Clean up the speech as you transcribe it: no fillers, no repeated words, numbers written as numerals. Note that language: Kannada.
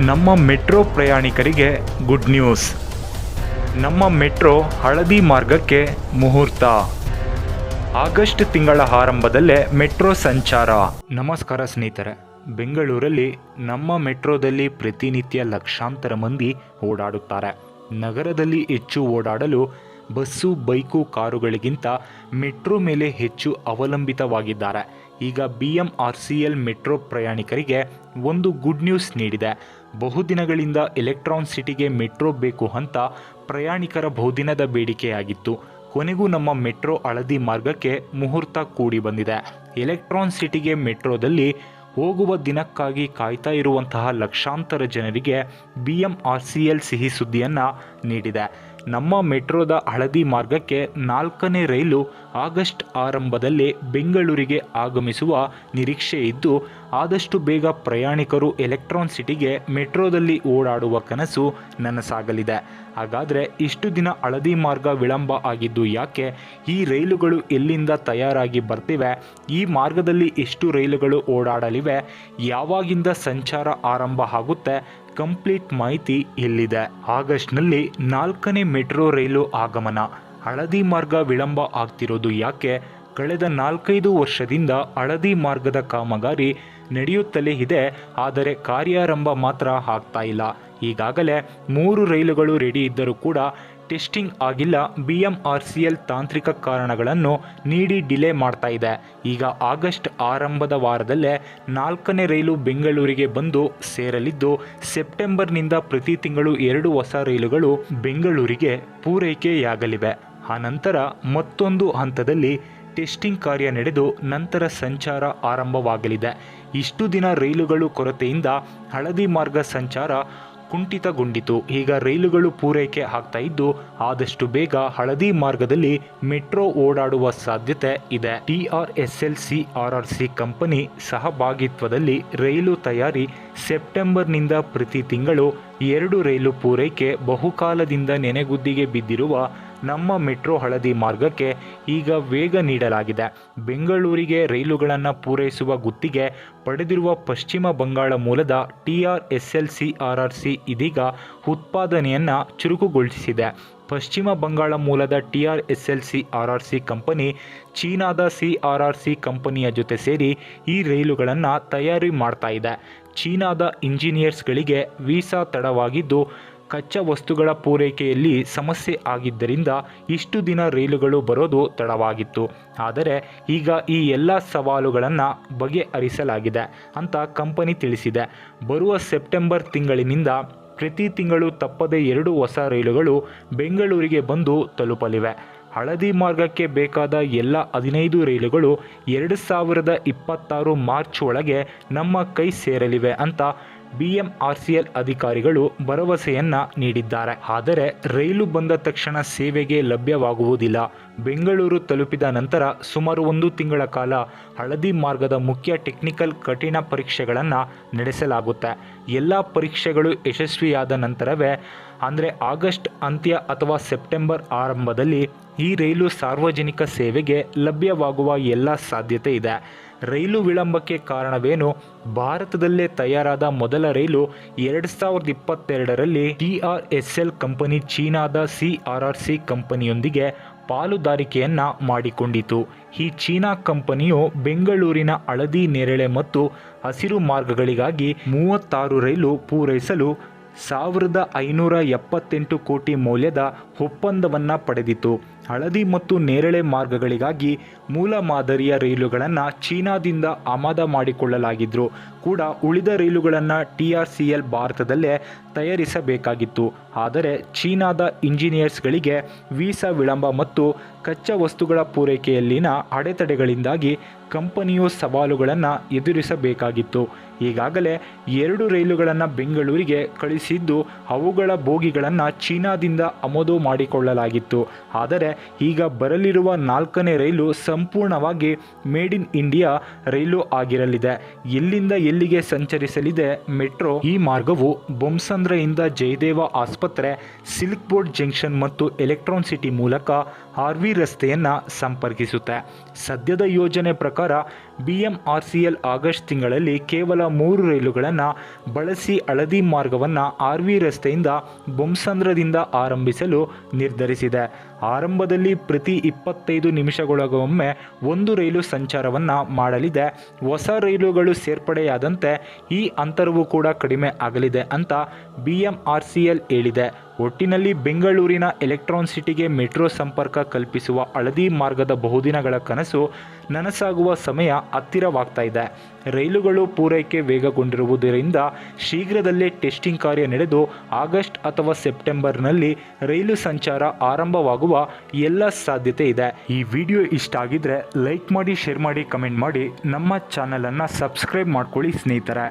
ನಮ್ಮ ಮೆಟ್ರೋ ಪ್ರಯಾಣಿಕರಿಗೆ ಗುಡ್ ನ್ಯೂಸ್. ನಮ್ಮ ಮೆಟ್ರೋ ಹಳದಿ ಮಾರ್ಗಕ್ಕೆ ಮುಹೂರ್ತ. ಆಗಸ್ಟ್ ತಿಂಗಳ ಆರಂಭದಲ್ಲೇ ಮೆಟ್ರೋ ಸಂಚಾರ. ನಮಸ್ಕಾರ ಸ್ನೇಹಿತರೆ, ಬೆಂಗಳೂರಲ್ಲಿ ನಮ್ಮ ಮೆಟ್ರೋದಲ್ಲಿ ಪ್ರತಿನಿತ್ಯ ಲಕ್ಷಾಂತರ ಮಂದಿ ಓಡಾಡುತ್ತಾರೆ. ನಗರದಲ್ಲಿ ಹೆಚ್ಚು ಓಡಾಡಲು ಬಸ್ಸು, ಬೈಕು, ಕಾರುಗಳಿಗಿಂತ ಮೆಟ್ರೋ ಮೇಲೆ ಹೆಚ್ಚು ಅವಲಂಬಿತವಾಗಿದ್ದಾರೆ. ಈಗ BMRCL ಮೆಟ್ರೋ ಪ್ರಯಾಣಿಕರಿಗೆ ಒಂದು ಗುಡ್ ನ್ಯೂಸ್ ನೀಡಿದೆ. ಬಹುದಿನಗಳಿಂದ ಎಲೆಕ್ಟ್ರಾನ್ ಸಿಟಿಗೆ ಮೆಟ್ರೋ ಬೇಕು ಅಂತ ಪ್ರಯಾಣಿಕರ ಬಹುದಿನದ ಬೇಡಿಕೆಯಾಗಿತ್ತು. ಕೊನೆಗೂ ನಮ್ಮ ಮೆಟ್ರೋ ಹಳದಿ ಮಾರ್ಗಕ್ಕೆ ಮುಹೂರ್ತ ಕೂಡಿ ಬಂದಿದೆ. ಎಲೆಕ್ಟ್ರಾನ್ ಸಿಟಿಗೆ ಮೆಟ್ರೋದಲ್ಲಿ ಹೋಗುವ ದಿನಕ್ಕಾಗಿ ಕಾಯ್ತಾ ಇರುವಂತಹ ಲಕ್ಷಾಂತರ ಜನರಿಗೆ BMRCL ಸಿಹಿ ಸುದ್ದಿಯನ್ನು ನೀಡಿದೆ. ನಮ್ಮ ಮೆಟ್ರೋದ ಹಳದಿ ಮಾರ್ಗಕ್ಕೆ 4ನೇ ರೈಲು ಆಗಸ್ಟ್ ಆರಂಭದಲ್ಲಿ ಬೆಂಗಳೂರಿಗೆ ಆಗಮಿಸುವ ನಿರೀಕ್ಷೆ ಇದ್ದು, ಆದಷ್ಟು ಬೇಗ ಪ್ರಯಾಣಿಕರು ಎಲೆಕ್ಟ್ರಾನ್ ಸಿಟಿಗೆ ಮೆಟ್ರೋದಲ್ಲಿ ಓಡಾಡುವ ಕನಸು ನನಸಾಗಲಿದೆ. ಹಾಗಾದರೆ ಇಷ್ಟು ದಿನ ಹಳದಿ ಮಾರ್ಗ ವಿಳಂಬ ಆಗಿದ್ದು ಯಾಕೆ? ಈ ರೈಲುಗಳು ಎಲ್ಲಿಂದ ತಯಾರಾಗಿ ಬರ್ತಿವೆ? ಈ ಮಾರ್ಗದಲ್ಲಿ ಎಷ್ಟು ರೈಲುಗಳು ಓಡಾಡಲಿವೆ? ಯಾವಾಗಿಂದ ಸಂಚಾರ ಆರಂಭ ಆಗುತ್ತೆ? ಕಂಪ್ಲೀಟ್ ಮಾಹಿತಿ ಇಲ್ಲಿದೆ. ಆಗಸ್ಟ್ನಲ್ಲಿ 4ನೇ ಮೆಟ್ರೋ ರೈಲು ಆಗಮನ. ಹಳದಿ ಮಾರ್ಗ ವಿಳಂಬ ಆಗ್ತಿರೋದು ಯಾಕೆ? ಕಳೆದ 4-5 ವರ್ಷದಿಂದ ಹಳದಿ ಮಾರ್ಗದ ಕಾಮಗಾರಿ ನಡೆಯುತ್ತಲೇ ಇದೆ, ಆದರೆ ಕಾರ್ಯಾರಂಭ ಮಾತ್ರ ಆಗ್ತಾ ಇಲ್ಲ. ಈಗಾಗಲೇ 3 ರೈಲುಗಳು ರೆಡಿ ಇದ್ದರೂ ಕೂಡ ಟೆಸ್ಟಿಂಗ್ ಆಗಿಲ್ಲ. BMRCL ತಾಂತ್ರಿಕ ಕಾರಣಗಳನ್ನು ನೀಡಿ ಡಿಲೇ ಮಾಡ್ತಾ ಇದೆ. ಈಗ ಆಗಸ್ಟ್ ಆರಂಭದ ವಾರದಲ್ಲೇ 4ನೇ ರೈಲು ಬೆಂಗಳೂರಿಗೆ ಬಂದು ಸೇರಲಿದ್ದು, ಸೆಪ್ಟೆಂಬರ್ನಿಂದ ಪ್ರತಿ ತಿಂಗಳು 2 ಹೊಸ ರೈಲುಗಳು ಬೆಂಗಳೂರಿಗೆ ಪೂರೈಕೆಯಾಗಲಿವೆ. ಆನಂತರ ಮತ್ತೊಂದು ಹಂತದಲ್ಲಿ ಟೆಸ್ಟಿಂಗ್ ಕಾರ್ಯ ನಡೆದು ನಂತರ ಸಂಚಾರ ಆರಂಭವಾಗಲಿದೆ. ಇಷ್ಟು ದಿನ ರೈಲುಗಳು ಕೊರತೆಯಿಂದ ಹಳದಿ ಮಾರ್ಗ ಸಂಚಾರ ಕುಂಠಿತಗೊಂಡಿತು. ಈಗ ರೈಲುಗಳು ಪೂರೈಕೆ ಆಗ್ತಾ ಇದ್ದು, ಆದಷ್ಟು ಬೇಗ ಹಳದಿ ಮಾರ್ಗದಲ್ಲಿ ಮೆಟ್ರೋ ಓಡಾಡುವ ಸಾಧ್ಯತೆ ಇದೆ. TRSL-CRRC ಕಂಪನಿ ಸಹಭಾಗಿತ್ವದಲ್ಲಿ ರೈಲು ತಯಾರಿ. ಸೆಪ್ಟೆಂಬರ್ನಿಂದ ಪ್ರತಿ ತಿಂಗಳು 2 ರೈಲು ಪೂರೈಕೆ. ಬಹುಕಾಲದಿಂದ ನೆನೆಗುದ್ದಿಗೆ ಬಿದ್ದಿರುವ ನಮ್ಮ ಮೆಟ್ರೋ ಹಳದಿ ಮಾರ್ಗಕ್ಕೆ ಈಗ ವೇಗ ನೀಡಲಾಗಿದೆ. ಬೆಂಗಳೂರಿಗೆ ರೈಲುಗಳನ್ನು ಪೂರೈಸುವ ಗುತ್ತಿಗೆ ಪಡೆದಿರುವ ಪಶ್ಚಿಮ ಬಂಗಾಳ ಮೂಲದ TRSL-CRRC ಇದೀಗ ಉತ್ಪಾದನೆಯನ್ನು ಚುರುಕುಗೊಳಿಸಿದೆ. ಪಶ್ಚಿಮ ಬಂಗಾಳ ಮೂಲದ TRSL-CRRC ಕಂಪನಿ ಚೀನಾದ CRRC ಕಂಪನಿಯ ಜೊತೆ ಸೇರಿ ಈ ರೈಲುಗಳನ್ನು ತಯಾರಿ ಮಾಡ್ತಾ ಇದೆ. ಚೀನಾದ ಇಂಜಿನಿಯರ್ಸ್ಗಳಿಗೆ ವೀಸಾ ತಡವಾಗಿದ್ದು, ಕಚ್ಚಾ ವಸ್ತುಗಳ ಪೂರೈಕೆಯಲ್ಲಿ ಸಮಸ್ಯೆ ಆಗಿದ್ದರಿಂದ ಇಷ್ಟು ದಿನ ರೈಲುಗಳು ಬರೋದು ತಡವಾಗಿತ್ತು. ಆದರೆ ಈಗ ಈ ಎಲ್ಲ ಸವಾಲುಗಳನ್ನು ಬಗೆಹರಿಸಲಾಗಿದೆ ಅಂತ ಕಂಪನಿ ತಿಳಿಸಿದೆ. ಬರುವ ಸೆಪ್ಟೆಂಬರ್ ತಿಂಗಳಿನಿಂದ ಪ್ರತಿ ತಿಂಗಳು ತಪ್ಪದೆ 2 ಹೊಸ ರೈಲುಗಳು ಬೆಂಗಳೂರಿಗೆ ಬಂದು ತಲುಪಲಿವೆ. ಹಳದಿ ಮಾರ್ಗಕ್ಕೆ ಬೇಕಾದ ಎಲ್ಲ 15 ರೈಲುಗಳು 2026 ಮಾರ್ಚ್ ಒಳಗೆ ನಮ್ಮ ಕೈ ಸೇರಲಿವೆ ಅಂತ BMRCL ಅಧಿಕಾರಿಗಳು ಭರವಸೆಯನ್ನ ನೀಡಿದ್ದಾರೆ. ಆದರೆ ರೈಲು ಬಂದ ತಕ್ಷಣ ಸೇವೆಗೆ ಲಭ್ಯವಾಗುವುದಿಲ್ಲ. ಬೆಂಗಳೂರು ತಲುಪಿದ ನಂತರ ಸುಮಾರು 1 ತಿಂಗಳ ಕಾಲ ಹಳದಿ ಮಾರ್ಗದ ಮುಖ್ಯ ಟೆಕ್ನಿಕಲ್ ಕಠಿಣ ಪರೀಕ್ಷೆಗಳನ್ನು ನಡೆಸಲಾಗುತ್ತೆ. ಎಲ್ಲ ಪರೀಕ್ಷೆಗಳು ಯಶಸ್ವಿಯಾದ ನಂತರವೇ, ಅಂದರೆ ಆಗಸ್ಟ್ ಅಂತ್ಯ ಅಥವಾ ಸೆಪ್ಟೆಂಬರ್ ಆರಂಭದಲ್ಲಿ ಈ ರೈಲು ಸಾರ್ವಜನಿಕ ಸೇವೆಗೆ ಲಭ್ಯವಾಗುವ ಎಲ್ಲ ಸಾಧ್ಯತೆ ಇದೆ. ರೈಲು ವಿಳಂಬಕ್ಕೆ ಕಾರಣವೇನು? ಭಾರತದಲ್ಲೇ ತಯಾರಾದ ಮೊದಲ ರೈಲು 2022ರಲ್ಲಿ TRSL ಕಂಪನಿ ಚೀನಾದ CRRC ಕಂಪನಿಯೊಂದಿಗೆ ಪಾಲುದಾರಿಕೆಯನ್ನ ಮಾಡಿಕೊಂಡಿತು. ಈ ಚೀನಾ ಕಂಪನಿಯು ಬೆಂಗಳೂರಿನ ಹಳದಿ, ನೇರಳೆ ಮತ್ತು ಹಸಿರು ಮಾರ್ಗಗಳಿಗಾಗಿ 36 ರೈಲು ಪೂರೈಸಲು 1578 ಕೋಟಿ ಮೌಲ್ಯದ ಒಪ್ಪಂದವನ್ನು ಪಡೆದಿತು. ಹಳದಿ ಮತ್ತು ನೇರಳೆ ಮಾರ್ಗಗಳಿಗಾಗಿ ಮೂಲ ಮಾದರಿಯ ರೈಲುಗಳನ್ನು ಚೀನಾದಿಂದ ಆಮದು ಮಾಡಿಕೊಳ್ಳಲಾಗಿದ್ದರೂ ಕೂಡ ಉಳಿದ ರೈಲುಗಳನ್ನು TRCL ಭಾರತದಲ್ಲೇ ತಯಾರಿಸಬೇಕಾಗಿತ್ತು. ಆದರೆ ಚೀನಾದ ಇಂಜಿನಿಯರ್ಸ್ಗಳಿಗೆ ವೀಸಾ ವಿಳಂಬ ಮತ್ತು ಕಚ್ಚಾ ವಸ್ತುಗಳ ಪೂರೈಕೆಯಲ್ಲಿನ ಅಡೆತಡೆಗಳಿಂದಾಗಿ ಕಂಪನಿಯು ಸವಾಲುಗಳನ್ನು ಎದುರಿಸಬೇಕಾಗಿತ್ತು. ಈಗಾಗಲೇ 2 ರೈಲುಗಳನ್ನು ಬೆಂಗಳೂರಿಗೆ ಕಳುಹಿಸಿದ್ದು, ಅವುಗಳ ಬೋಗಿಗಳನ್ನು ಚೀನಾದಿಂದ ಆಮದು ಮಾಡಿಕೊಳ್ಳಲಾಗಿತ್ತು. ಆದರೆ ಈಗ ಬರಲಿರುವ 4ನೇ ರೈಲು ಸಂಪೂರ್ಣವಾಗಿ ಮೇಡ್ ಇನ್ ಇಂಡಿಯಾ ರೈಲು ಆಗಿರಲಿದೆ. ಎಲ್ಲಿಂದ ಎಲ್ಲಿಗೆ ಸಂಚರಿಸಲಿದೆ ಮೆಟ್ರೋ? ಈ ಮಾರ್ಗವು ಬೊಮ್ಮಸಂದ್ರದಿಂದ ಜಯದೇವ ಆಸ್ಪತ್ರೆ, ಸಿಲ್ಕ್ ಬೋರ್ಡ್ ಜಂಕ್ಷನ್ ಮತ್ತು ಎಲೆಕ್ಟ್ರಾನ್ ಸಿಟಿ ಮೂಲಕ RV ರಸ್ತೆಯನ್ನು ಸಂಪರ್ಕಿಸುತ್ತೆ. ಸದ್ಯದ ಯೋಜನೆ ಪ್ರಕಾರ BMRCL ಆಗಸ್ಟ್ ತಿಂಗಳಲ್ಲಿ ಕೇವಲ 3 ರೈಲುಗಳನ್ನು ಬಳಸಿ ಹಳದಿ ಮಾರ್ಗವನ್ನು RV ರಸ್ತೆಯಿಂದ ಬೊಮ್ಮಸಂದ್ರದಿಂದ ಆರಂಭಿಸಲು ನಿರ್ಧರಿಸಿದೆ. ಆರಂಭದಲ್ಲಿ ಪ್ರತಿ 25 ನಿಮಿಷಗಳಿಗೊಮ್ಮೆ ಒಂದು ರೈಲು ಸಂಚಾರವನ್ನು ಮಾಡಲಿದೆ. ಹೊಸ ರೈಲುಗಳು ಸೇರ್ಪಡೆಯಾದಂತೆ ಈ ಅಂತರವು ಕೂಡ ಕಡಿಮೆ ಆಗಲಿದೆ ಅಂತ BMRCL ಹೇಳಿದೆ. ಒಟ್ಟಿನಲ್ಲಿ ಬೆಂಗಳೂರಿನ ಎಲೆಕ್ಟ್ರಾನ್ ಸಿಟಿಗೆ ಮೆಟ್ರೋ ಸಂಪರ್ಕ ಕಲ್ಪಿಸುವ ಹಳದಿ ಮಾರ್ಗದ ಬಹುದಿನಗಳ ಕನಸು ನನಸಾಗುವ ಸಮಯ ಹತ್ತಿರವಾಗ್ತಾ ಇದೆ. ರೈಲುಗಳು ಪೂರೈಕೆ ವೇಗಗೊಂಡಿರುವುದರಿಂದ ಶೀಘ್ರದಲ್ಲೇ ಟೆಸ್ಟಿಂಗ್ ಕಾರ್ಯ ನಡೆದು ಆಗಸ್ಟ್ ಅಥವಾ ಸೆಪ್ಟೆಂಬರ್ನಲ್ಲಿ ರೈಲು ಸಂಚಾರ ಆರಂಭವಾಗುವ ಎಲ್ಲ ಸಾಧ್ಯತೆ ಇದೆ. ಈ ವಿಡಿಯೋ ಇಷ್ಟ ಆಗಿದ್ರೆ ಲೈಕ್ ಮಾಡಿ, ಶೇರ್ ಮಾಡಿ, ಕಮೆಂಟ್ ಮಾಡಿ. ನಮ್ಮ ಚಾನಲನ್ನು ಸಬ್ಸ್ಕ್ರೈಬ್ ಮಾಡ್ಕೊಳ್ಳಿ ಸ್ನೇಹಿತರೆ.